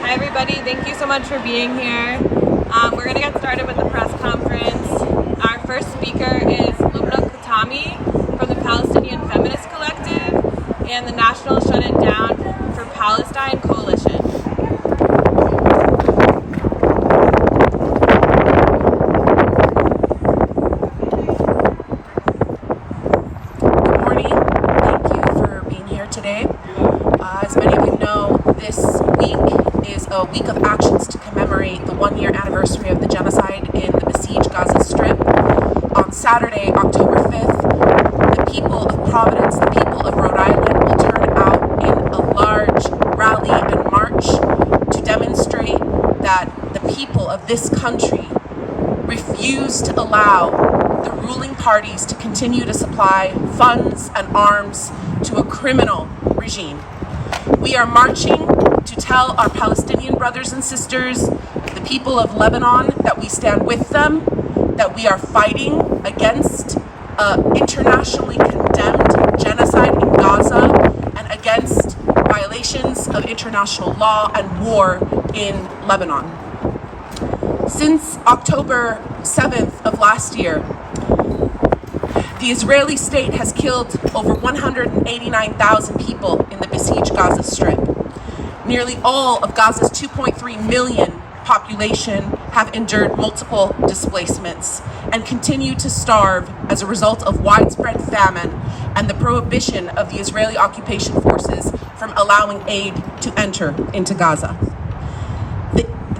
Hi everybody, thank you so much for being here. We're going to get started with the press conference. Our first speaker is Lubna Khatami from the Palestinian Feminist Collective and the National Shut It Down for Palestine Coalition. Good morning. Thank you for being here today. As many of you know, this week is a week of actions to commemorate the one-year anniversary of the genocide in the besieged Gaza Strip. On Saturday, October 5th, the people of Providence, the people of Rhode Island will turn out in a large rally and march to demonstrate that the people of this country refuse to allow the ruling parties to continue to supply funds and arms to a criminal regime. We are marching to tell our Palestinian brothers and sisters, the people of Lebanon, that we stand with them, that we are fighting against internationally condemned genocide in Gaza and against violations of international law and war in Lebanon. Since October 7th of last year, the Israeli state has killed over 189,000 people in the besieged Gaza Strip. Nearly all of Gaza's 2.3 million population have endured multiple displacements and continue to starve as a result of widespread famine and the prohibition of the Israeli occupation forces from allowing aid to enter into Gaza.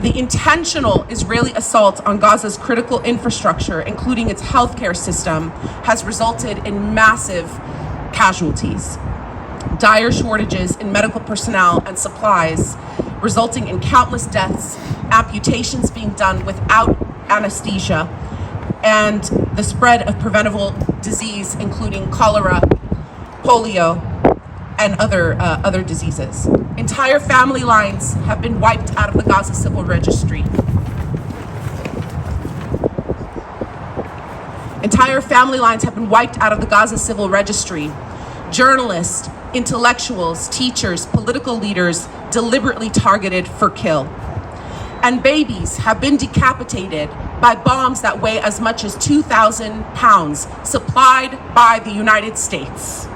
The intentional Israeli assault on Gaza's critical infrastructure, including its healthcare system, has resulted in massive casualties, dire shortages in medical personnel and supplies, resulting in countless deaths, amputations being done without anesthesia, and the spread of preventable disease, including cholera, polio, and other diseases. Entire family lines have been wiped out of the Gaza Civil Registry. Entire family lines have been wiped out of the Gaza Civil Registry. Journalists, intellectuals, teachers, political leaders deliberately targeted for kill. And babies have been decapitated by bombs that weigh as much as 2,000 pounds, supplied by the United States.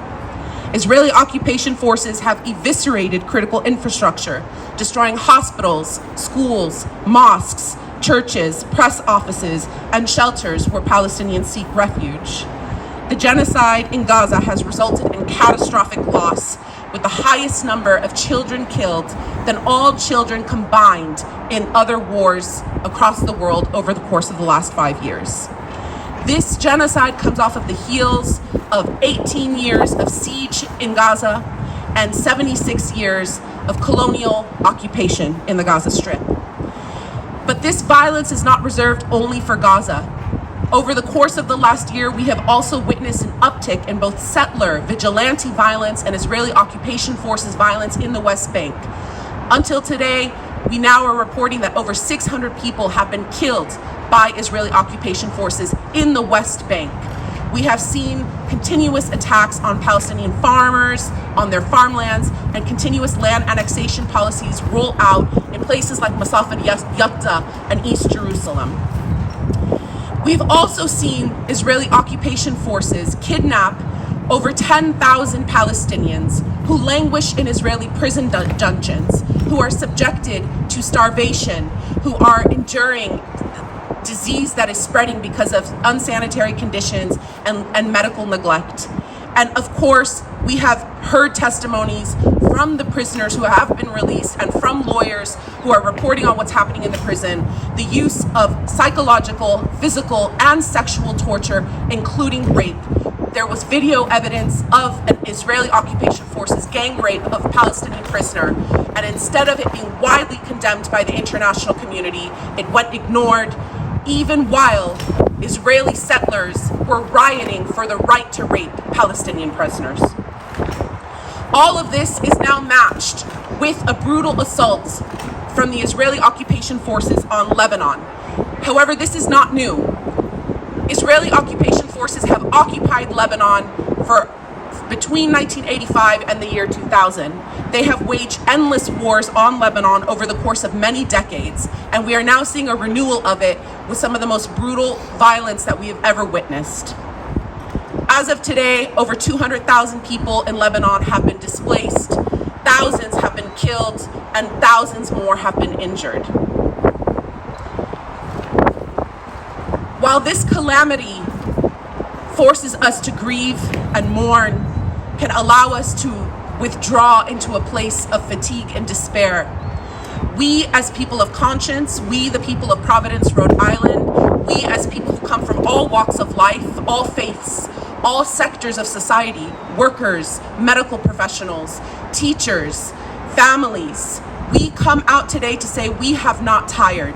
Israeli occupation forces have eviscerated critical infrastructure, destroying hospitals, schools, mosques, churches, press offices, and shelters where Palestinians seek refuge. The genocide in Gaza has resulted in catastrophic loss, with the highest number of children killed than all children combined in other wars across the world over the course of the last 5 years. This genocide comes off of the heels of 18 years of siege in Gaza and 76 years of colonial occupation in the Gaza Strip. But this violence is not reserved only for Gaza. Over the course of the last year, we have also witnessed an uptick in both settler, vigilante violence and Israeli occupation forces violence in the West Bank. Until today, we now are reporting that over 600 people have been killed by Israeli occupation forces in the West Bank. We have seen continuous attacks on Palestinian farmers, on their farmlands, and continuous land annexation policies roll out in places like Masafat Yatta and East Jerusalem. We've also seen Israeli occupation forces kidnap over 10,000 Palestinians who languish in Israeli prison dungeons, who are subjected to starvation, who are enduring disease that is spreading because of unsanitary conditions and medical neglect. And of course, we have heard testimonies from the prisoners who have been released and from lawyers who are reporting on what's happening in the prison, the use of psychological, physical, and sexual torture, including rape. There was video evidence of an Israeli occupation forces gang rape of a Palestinian prisoner, and instead of it being widely condemned by the international community, it went ignored, even while Israeli settlers were rioting for the right to rape Palestinian prisoners. All of this is now matched with a brutal assault from the Israeli occupation forces on Lebanon. However, this is not new. Israeli occupation forces have occupied Lebanon for Between 1985 and the year 2000, they have waged endless wars on Lebanon over the course of many decades, and we are now seeing a renewal of it with some of the most brutal violence that we have ever witnessed. As of today, over 200,000 people in Lebanon have been displaced, thousands have been killed, and thousands more have been injured. While this calamity forces us to grieve and mourn, can allow us to withdraw into a place of fatigue and despair, we as people of conscience, we the people of Providence, Rhode Island, we as people who come from all walks of life, all faiths, all sectors of society, workers, medical professionals, teachers, families, we come out today to say we have not tired.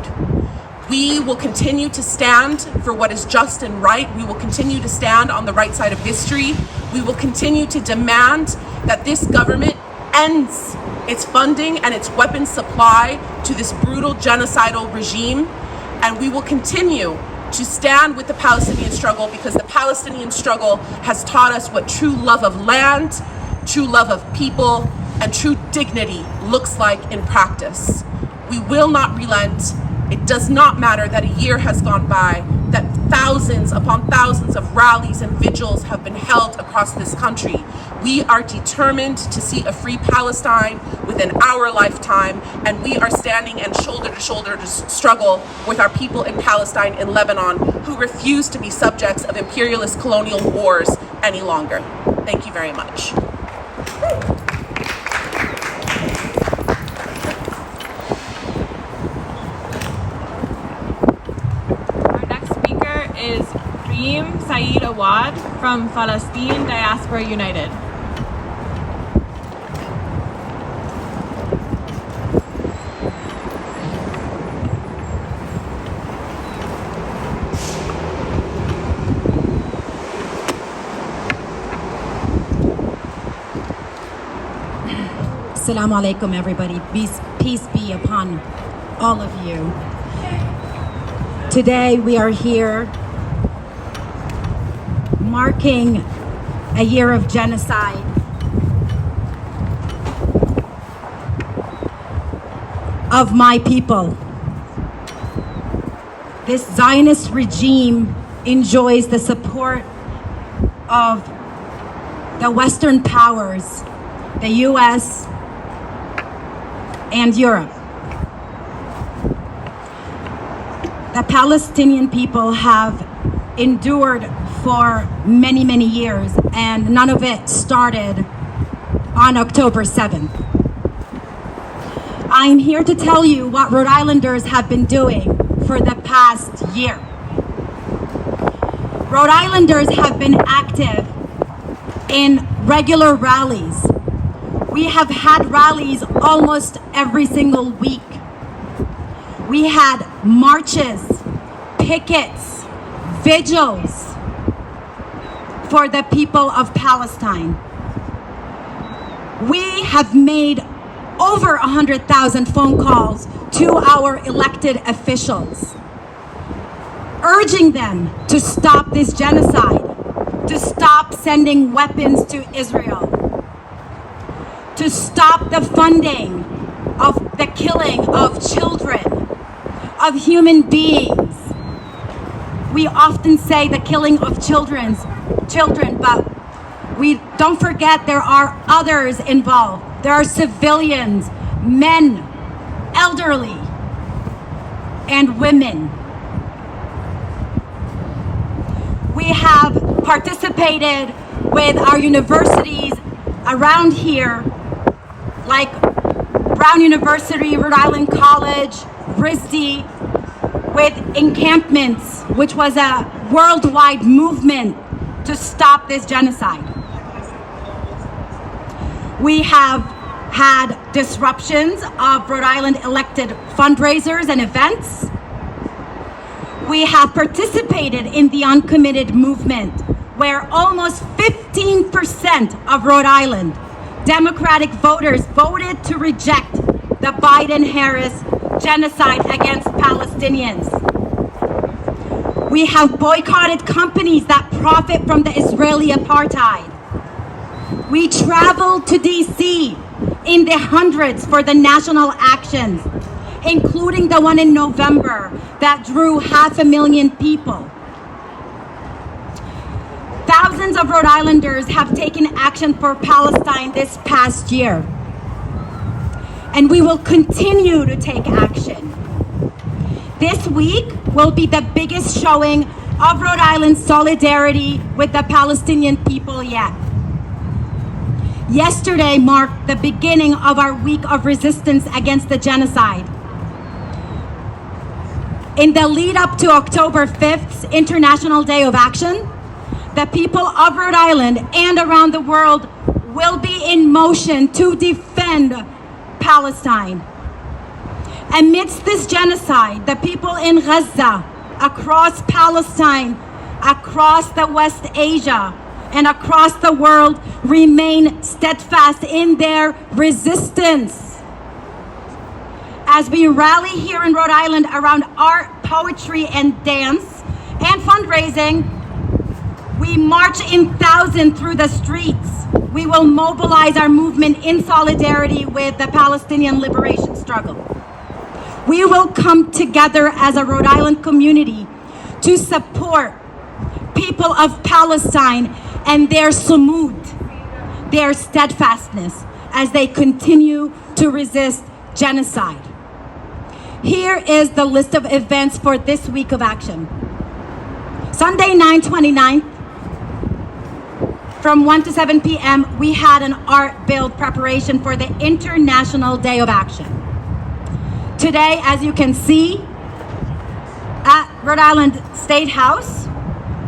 We will continue to stand for what is just and right. We will continue to stand on the right side of history. We will continue to demand that this government ends its funding and its weapons supply to this brutal genocidal regime. And we will continue to stand with the Palestinian struggle, because the Palestinian struggle has taught us what true love of land, true love of people, and true dignity looks like in practice. We will not relent. It does not matter that a year has gone by, that thousands upon thousands of rallies and vigils have been held across this country. We are determined to see a free Palestine within our lifetime, and we are standing and shoulder to shoulder to struggle with our people in Palestine, in Lebanon, who refuse to be subjects of imperialist colonial wars any longer. Thank you very much. Is Reem Saeed Awad from Palestine Diaspora United. Assalamu alaikum, everybody. Peace be upon all of you. Today we are here marking a year of genocide. Of my people. This Zionist regime enjoys the support of the Western powers, the US and Europe. The Palestinian people have endured for many, many years, and none of it started on October 7th. I'm here to tell you what Rhode Islanders have been doing for the past year. Rhode Islanders have been active in regular rallies. We have had rallies almost every single week. We had marches, pickets, vigils for the people of Palestine. We have made over 100,000 phone calls to our elected officials, urging them to stop this genocide, to stop sending weapons to Israel, to stop the funding of the killing of children, of human beings. We often say the killing of children, but we don't forget there are others involved. There are civilians, men, elderly, and women. We have participated with our universities around here, like Brown University, Rhode Island College, RISD, with encampments, which was a worldwide movement to stop this genocide. We have had disruptions of Rhode Island elected fundraisers and events. We have participated in the uncommitted movement, where almost 15% of Rhode Island Democratic voters voted to reject the Biden-Harris genocide against Palestinians. We have boycotted companies that profit from the Israeli apartheid. We traveled to DC in the hundreds for the national actions, including the one in November that drew 500,000 people. Thousands of Rhode Islanders have taken action for Palestine this past year, and we will continue to take action. This week will be the biggest showing of Rhode Island's solidarity with the Palestinian people yet. Yesterday marked the beginning of our week of resistance against the genocide. In the lead up to October 5th's International Day of Action, the people of Rhode Island and around the world will be in motion to defend Palestine. Amidst this genocide, the people in Gaza, across Palestine, across the West Asia, and across the world remain steadfast in their resistance. As we rally here in Rhode Island around art, poetry, and dance, and fundraising, we march in thousands through the streets. We will mobilize our movement in solidarity with the Palestinian liberation struggle. We will come together as a Rhode Island community to support people of Palestine and their sumud, their steadfastness, as they continue to resist genocide. Here is the list of events for this week of action. Sunday, 9/29th, from 1 to 7 p.m., we had an art build preparation for the International Day of Action. Today, as you can see, at Rhode Island State House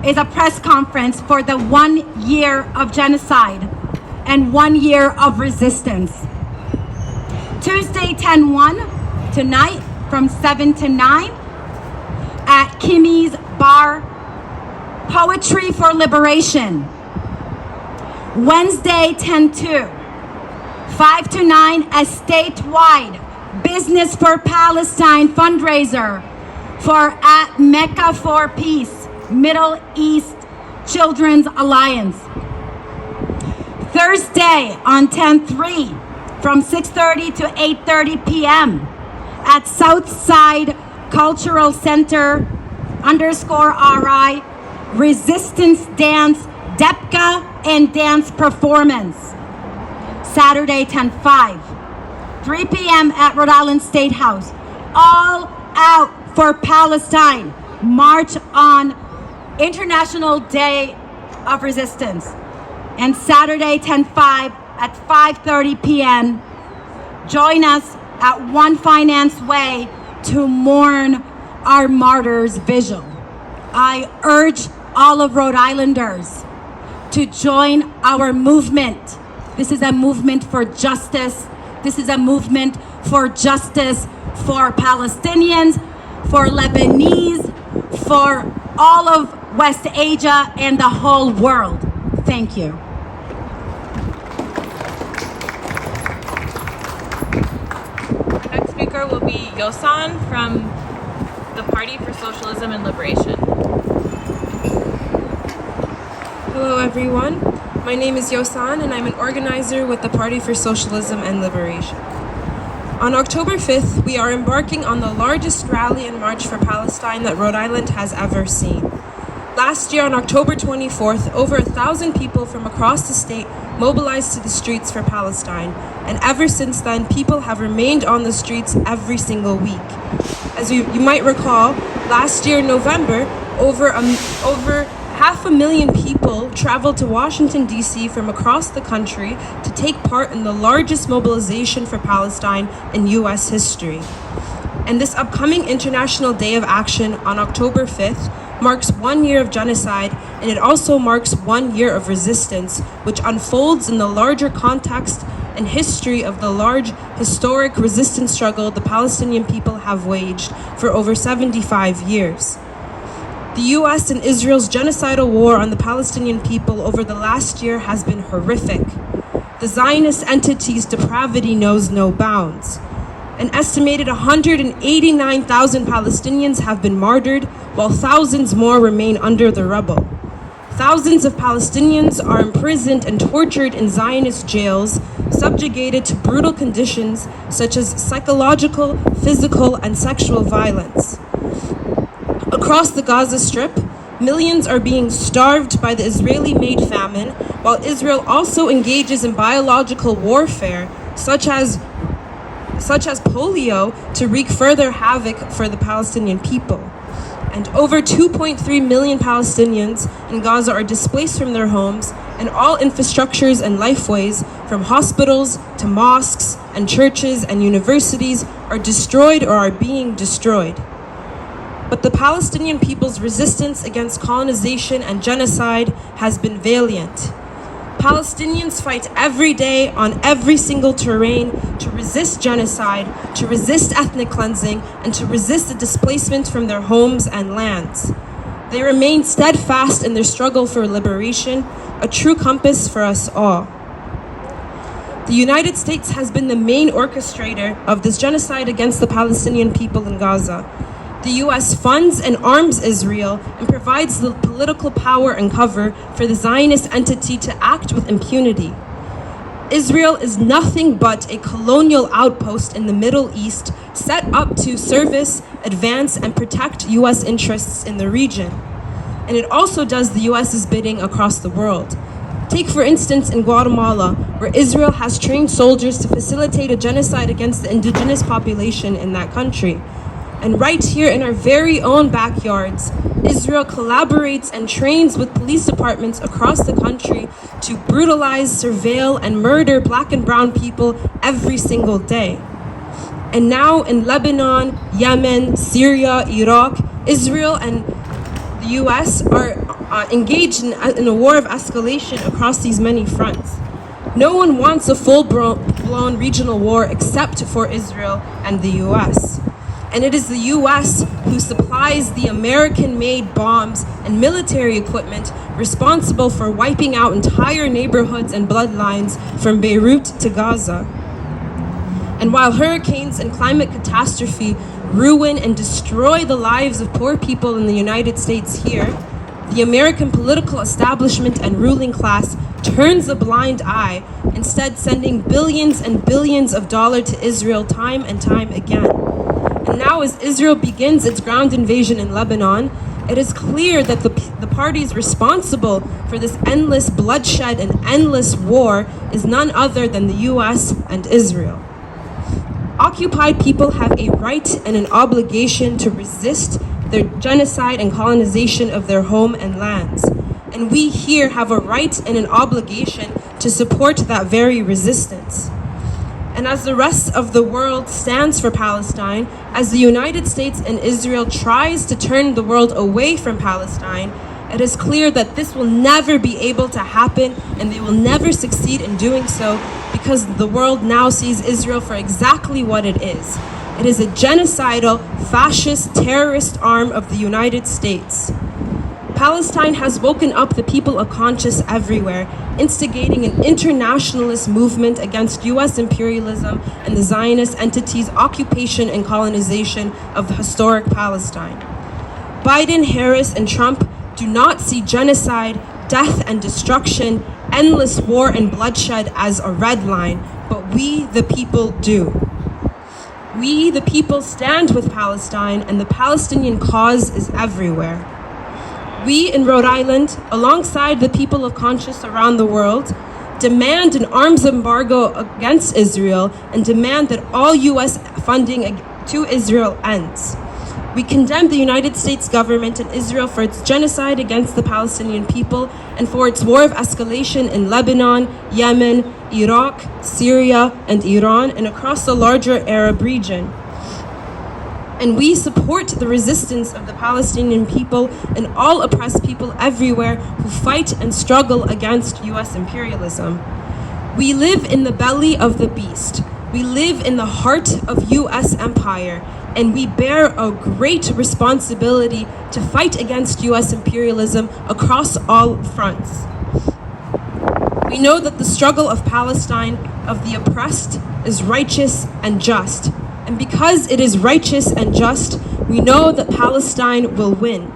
is a press conference for the 1 year of genocide and 1 year of resistance. Tuesday, 10/1, tonight from 7 to 9 at Kimmy's Bar, Poetry for Liberation. Wednesday, 10/2, 5 to 9, a statewide Business for Palestine fundraiser for at Mecca for Peace, Middle East Children's Alliance. Thursday on 10/3 from 6:30 to 8:30 p.m. at Southside Cultural Center _RI, Resistance Dance, DEPCA, and dance performance. Saturday, 10/5, 3 p.m. at Rhode Island State House. All out for Palestine. March on International Day of Resistance. And Saturday, 10/5 at 5:30 p.m. Join us at One Finance Way to mourn our martyrs' vigil. I urge all of Rhode Islanders to join our movement. This is a movement for justice. This is a movement for justice for Palestinians, for Lebanese, for all of West Asia and the whole world. Thank you. The next speaker will be Yosan from the Party for Socialism and Liberation. Hello everyone, my name is Yosan and I'm an organizer with the Party for Socialism and Liberation. On October 5th, we are embarking on the largest rally and march for Palestine that Rhode Island has ever seen. Last year on October 24th, over 1,000 people from across the state mobilized to the streets for Palestine, and ever since then, people have remained on the streets every single week. As you might recall, last year in November, over 500,000 people traveled to Washington, D.C. from across the country to take part in the largest mobilization for Palestine in U.S. history. And this upcoming International Day of Action on October 5th marks 1 year of genocide, and it also marks 1 year of resistance, which unfolds in the larger context and history of the large historic resistance struggle the Palestinian people have waged for over 75 years. The U.S. and Israel's genocidal war on the Palestinian people over the last year has been horrific. The Zionist entity's depravity knows no bounds. An estimated 189,000 Palestinians have been martyred, while thousands more remain under the rubble. Thousands of Palestinians are imprisoned and tortured in Zionist jails, subjugated to brutal conditions such as psychological, physical, and sexual violence. Across the Gaza Strip, millions are being starved by the Israeli-made famine, while Israel also engages in biological warfare, such as polio, to wreak further havoc for the Palestinian people. And over 2.3 million Palestinians in Gaza are displaced from their homes, and all infrastructures and lifeways, from hospitals to mosques and churches and universities, are destroyed or are being destroyed. But the Palestinian people's resistance against colonization and genocide has been valiant. Palestinians fight every day on every single terrain to resist genocide, to resist ethnic cleansing, and to resist the displacement from their homes and lands. They remain steadfast in their struggle for liberation, a true compass for us all. The United States has been the main orchestrator of this genocide against the Palestinian people in Gaza. The US funds and arms Israel and provides the political power and cover for the Zionist entity to act with impunity. Israel is nothing but a colonial outpost in the Middle East set up to service, advance, and protect US interests in the region. And it also does the US's bidding across the world. Take, for instance, in Guatemala, where Israel has trained soldiers to facilitate a genocide against the indigenous population in that country. And right here in our very own backyards, Israel collaborates and trains with police departments across the country to brutalize, surveil, and murder Black and brown people every single day. And now in Lebanon, Yemen, Syria, Iraq, Israel and the US are engaged in a war of escalation across these many fronts. No one wants a full-blown regional war except for Israel and the US. And it is the US who supplies the American-made bombs and military equipment responsible for wiping out entire neighborhoods and bloodlines from Beirut to Gaza. And while hurricanes and climate catastrophe ruin and destroy the lives of poor people in the United States here, the American political establishment and ruling class turns a blind eye, instead sending billions and billions of dollars to Israel time and time again. And now as Israel begins its ground invasion in Lebanon, it is clear that the parties responsible for this endless bloodshed and endless war is none other than the US and Israel. Occupied people have a right and an obligation to resist their genocide and colonization of their home and lands. And we here have a right and an obligation to support that very resistance. And as the rest of the world stands for Palestine, as the United States and Israel tries to turn the world away from Palestine, it is clear that this will never be able to happen, and they will never succeed in doing so, because the world now sees Israel for exactly what it is. It is a genocidal, fascist, terrorist arm of the United States. Palestine has woken up the people of conscience everywhere, instigating an internationalist movement against US imperialism and the Zionist entity's occupation and colonization of the historic Palestine. Biden, Harris, and Trump do not see genocide, death and destruction, endless war and bloodshed as a red line, but we, the people, do. We, the people, stand with Palestine, and the Palestinian cause is everywhere. We in Rhode Island, alongside the people of conscience around the world, demand an arms embargo against Israel and demand that all US funding to Israel ends. We condemn the United States government and Israel for its genocide against the Palestinian people and for its war of escalation in Lebanon, Yemen, Iraq, Syria, and Iran, and across the larger Arab region. And we support the resistance of the Palestinian people and all oppressed people everywhere who fight and struggle against US imperialism. We live in the belly of the beast. We live in the heart of US empire, and we bear a great responsibility to fight against US imperialism across all fronts. We know that the struggle of Palestine, of the oppressed, is righteous and just. And because it is righteous and just, we know that Palestine will win.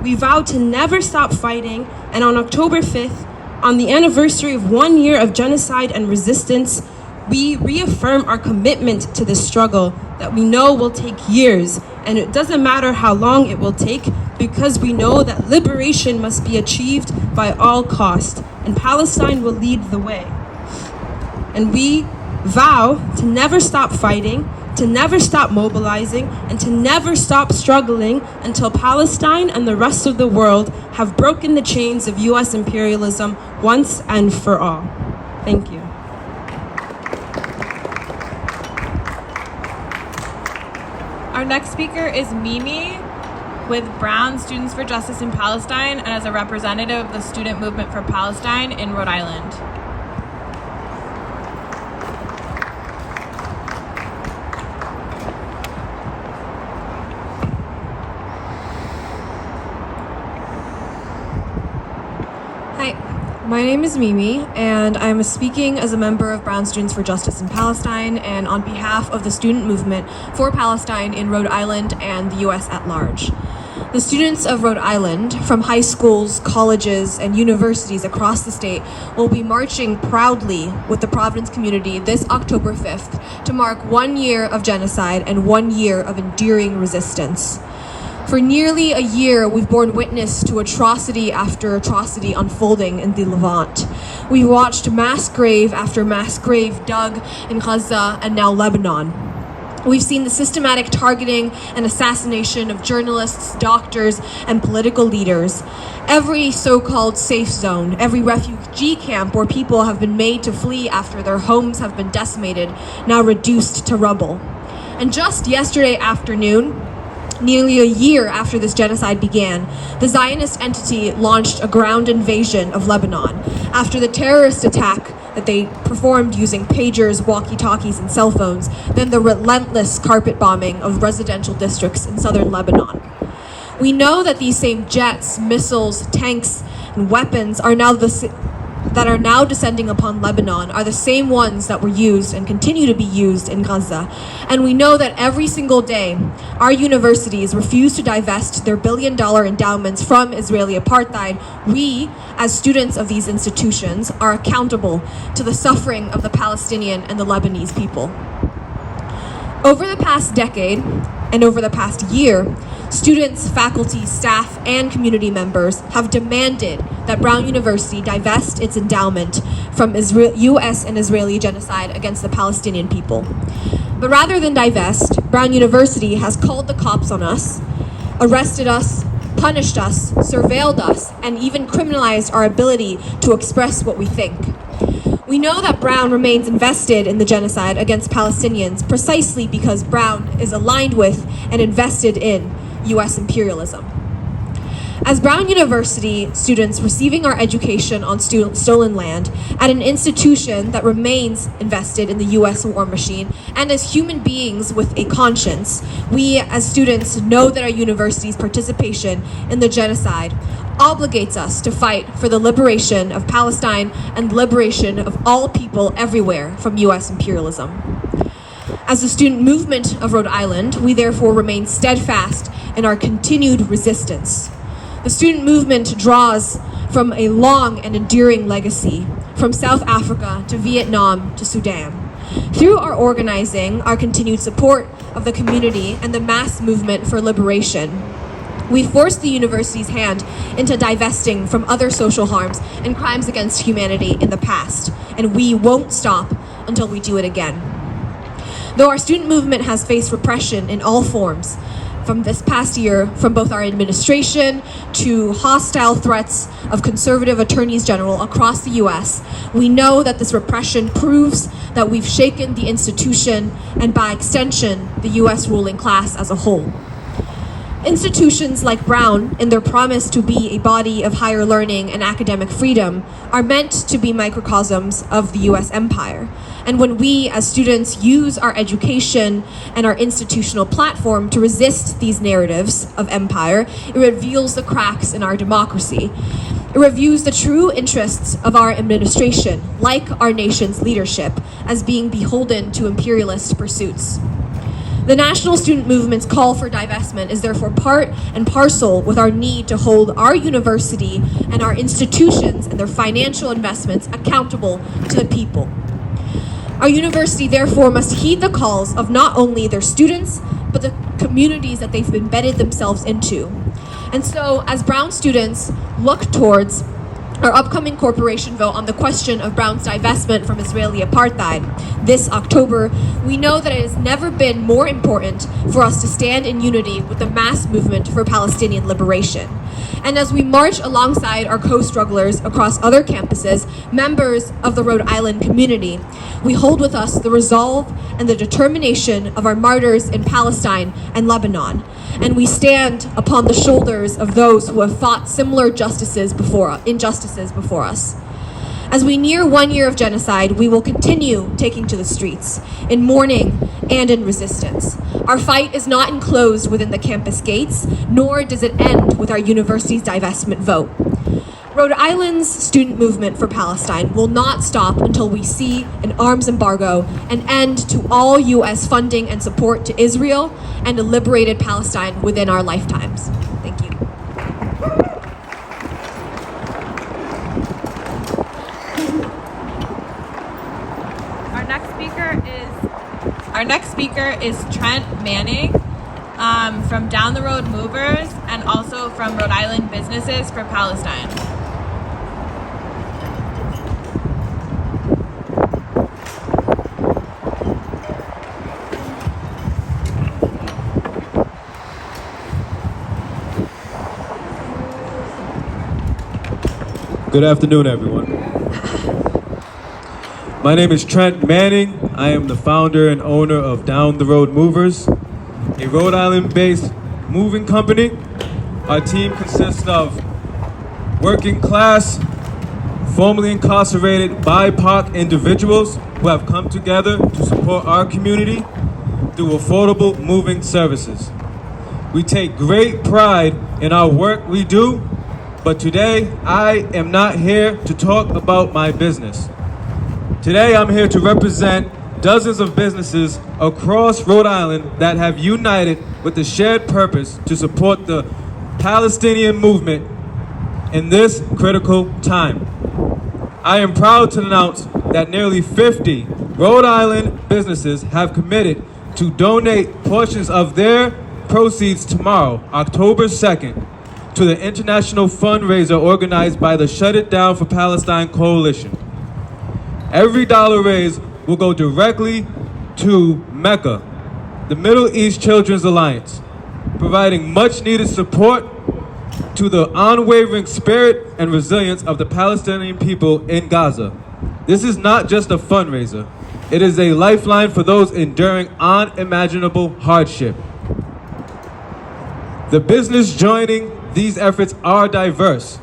we vowed to never stop fighting, and on October 5th, on the anniversary of 1 year of genocide and resistance, we reaffirm our commitment to this struggle that we know will take years, and it doesn't matter how long it will take, because we know that liberation must be achieved by all cost, and Palestine will lead the way. And we vow to never stop fighting, to never stop mobilizing, and to never stop struggling until Palestine and the rest of the world have broken the chains of US imperialism once and for all. Thank you. Our next speaker is Mimi with Brown Students for Justice in Palestine and as a representative of the Student Movement for Palestine in Rhode Island. My name is Mimi, and I'm speaking as a member of Brown Students for Justice in Palestine and on behalf of the Student Movement for Palestine in Rhode Island and the U.S. at large. The students of Rhode Island, from high schools, colleges, and universities across the state, will be marching proudly with the Providence community this October 5th to mark 1 year of genocide and 1 year of enduring resistance. For nearly a year, we've borne witness to atrocity after atrocity unfolding in the Levant. We watched mass grave after mass grave dug in Gaza and now Lebanon. We've seen the systematic targeting and assassination of journalists, doctors, and political leaders. Every so-called safe zone, every refugee camp where people have been made to flee after their homes have been decimated, now reduced to rubble. And just yesterday afternoon, nearly a year after this genocide began, the Zionist entity launched a ground invasion of Lebanon after the terrorist attack that they performed using pagers, walkie-talkies, and cell phones, then the relentless carpet bombing of residential districts in southern Lebanon. We know that these same jets, missiles, tanks, and weapons that are now descending upon Lebanon are the same ones that were used and continue to be used in Gaza. And we know that every single day, our universities refuse to divest their billion-dollar endowments from Israeli apartheid. We, as students of these institutions, are accountable to the suffering of the Palestinian and the Lebanese people. Over the past decade, and over the past year, students, faculty, staff, and community members have demanded that Brown University divest its endowment from U.S. and Israeli genocide against the Palestinian people. But rather than divest, Brown University has called the cops on us, arrested us, punished us, surveilled us, and even criminalized our ability to express what we think. We know that Brown remains invested in the genocide against Palestinians precisely because Brown is aligned with and invested in U.S. imperialism. As Brown University students receiving our education on stolen land at an institution that remains invested in the U.S. war machine, and as human beings with a conscience, we as students know that our university's participation in the genocide obligates us to fight for the liberation of Palestine and the liberation of all people everywhere from U.S. imperialism. As the student movement of Rhode Island, we therefore remain steadfast in our continued resistance. The student movement draws from a long and enduring legacy, from South Africa to Vietnam to Sudan. Through our organizing, our continued support of the community, and the mass movement for liberation, we forced the university's hand into divesting from other social harms and crimes against humanity in the past, and we won't stop until we do it again. Though our student movement has faced repression in all forms, from this past year, from both our administration to hostile threats of conservative attorneys general across the U.S., we know that this repression proves that we've shaken the institution and, by extension, the U.S. ruling class as a whole. Institutions like Brown, in their promise to be a body of higher learning and academic freedom, are meant to be microcosms of the U.S. empire. And when we, as students, use our education and our institutional platform to resist these narratives of empire, it reveals the cracks in our democracy. It reviews the true interests of our administration, like our nation's leadership, as being beholden to imperialist pursuits. The national student movement's call for divestment is therefore part and parcel with our need to hold our university and our institutions and their financial investments accountable to the people. Our university therefore must heed the calls of not only their students, but the communities that they've embedded themselves into. And so, as Brown students look towards our upcoming corporation vote on the question of Brown's divestment from Israeli apartheid this October, we know that it has never been more important for us to stand in unity with the mass movement for Palestinian liberation. And as we march alongside our co-strugglers across other campuses, members of the Rhode Island community, we hold with us the resolve and the determination of our martyrs in Palestine and Lebanon. And we stand upon the shoulders of those who have fought similar injustices before us. As we near 1 year of genocide, we will continue taking to the streets in mourning and in resistance. Our fight is not enclosed within the campus gates, nor does it end with our university's divestment vote. Rhode Island's student movement for Palestine will not stop until we see an arms embargo, an end to all U.S. funding and support to Israel, and a liberated Palestine within our lifetimes. Thank you. Our next speaker is Trent Manning from Down the Road Movers and also from Rhode Island Businesses for Palestine. Good afternoon, everyone. My name is Trent Manning. I am the founder and owner of Down the Road Movers, a Rhode Island-based moving company. Our team consists of working class, formerly incarcerated BIPOC individuals who have come together to support our community through affordable moving services. We take great pride in our work we do, but today I am not here to talk about my business. Today I'm here to represent dozens of businesses across Rhode Island that have united with the shared purpose to support the Palestinian movement in this critical time. I am proud to announce that nearly 50 Rhode Island businesses have committed to donate portions of their proceeds tomorrow, October 2nd, to the international fundraiser organized by the Shut It Down for Palestine Coalition. Every dollar raised will go directly to Mecca, the Middle East Children's Alliance, providing much needed support to the unwavering spirit and resilience of the Palestinian people in Gaza. This is not just a fundraiser, it is a lifeline for those enduring unimaginable hardship. The business joining these efforts are diverse.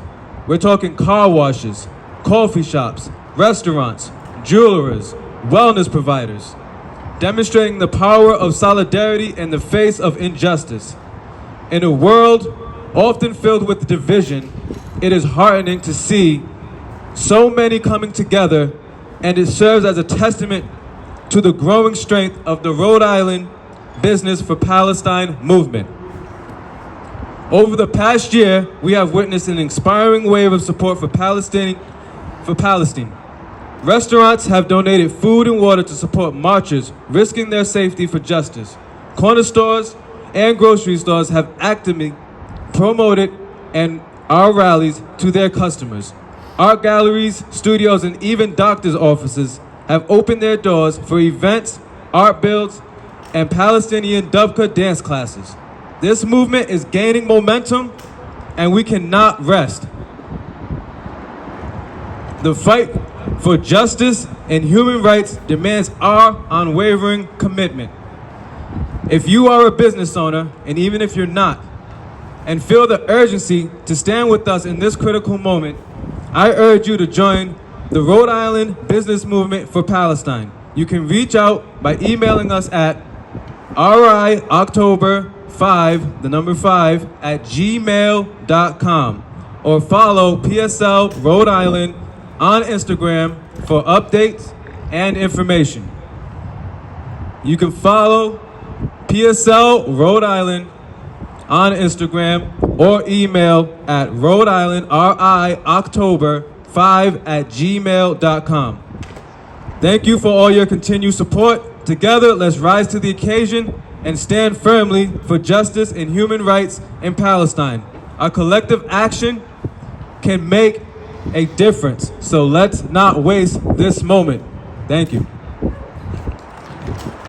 We're talking car washes, coffee shops, restaurants, jewelers, wellness providers, demonstrating the power of solidarity in the face of injustice. In a world often filled with division, it is heartening to see so many coming together, and it serves as a testament to the growing strength of the Rhode Island Business for Palestine movement. Over the past year, we have witnessed an inspiring wave of support for Palestine. Restaurants have donated food and water to support marchers risking their safety for justice. Corner stores and grocery stores have actively promoted our rallies to their customers. Art galleries, studios, and even doctors' offices have opened their doors for events, art builds, and Palestinian dubka dance classes. This movement is gaining momentum, and we cannot rest. The fight for justice and human rights demands our unwavering commitment. If you are a business owner, and even if you're not, and feel the urgency to stand with us in this critical moment, I urge you to join the Rhode Island Business Movement for Palestine. You can reach out by emailing us at rioctober5@gmail.com or follow PSL Rhode Island on Instagram for updates and information. You can follow PSL Rhode Island on Instagram or email at Rhode Island RIOctober5@gmail.com. Thank you for all your continued support. Together, let's rise to the occasion and stand firmly for justice and human rights in Palestine. Our collective action can make a difference, so let's not waste this moment. Thank you.